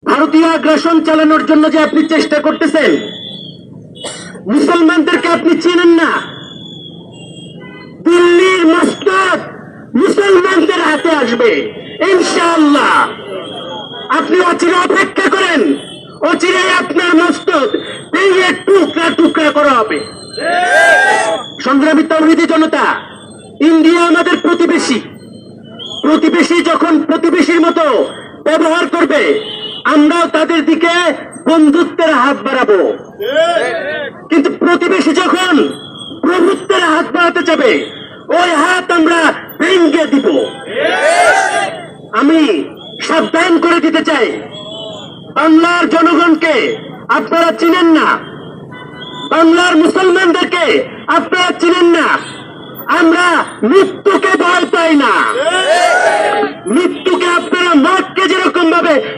ভারতীয় আগ্রাসন চালানোর জন্য যে আপনি চেষ্টা করতেছেন, মুসলমানদেরকে আপনি চিনেন না। দিল্লির মসনদ মুসলমানদের হাতে আসবে ইনশাআল্লাহ। আপনি অচিরে অপেক্ষা করেন, অচিরে আপনার মসনদ ভেঙে টুকরা টুকরা করা হবে। সংগ্রামী তাওহীদি জনতা, ইন্ডিয়া আমাদের প্রতিবেশী। প্রতিবেশী যখন প্রতিবেশীর মতো ব্যবহার করবে, আমরাও তাদের দিকে বন্ধুত্বের হাত বাড়াবো। কিন্তু প্রতিবেশী যখন প্রভুত্বের হাত বাড়াতে যাবে, ওই হাত আমরা ভেঙে দিব। আমি সাবধান করে দিতে চাই, বাংলার জনগণকে আপনারা চিনেন না, বাংলার মুসলমানদেরকে আপনারা চিনেন না। আমরা মৃত্যুকে ভয় পাই না। মৃত্যুকে আপনারা মদকে যেরকম ভাবে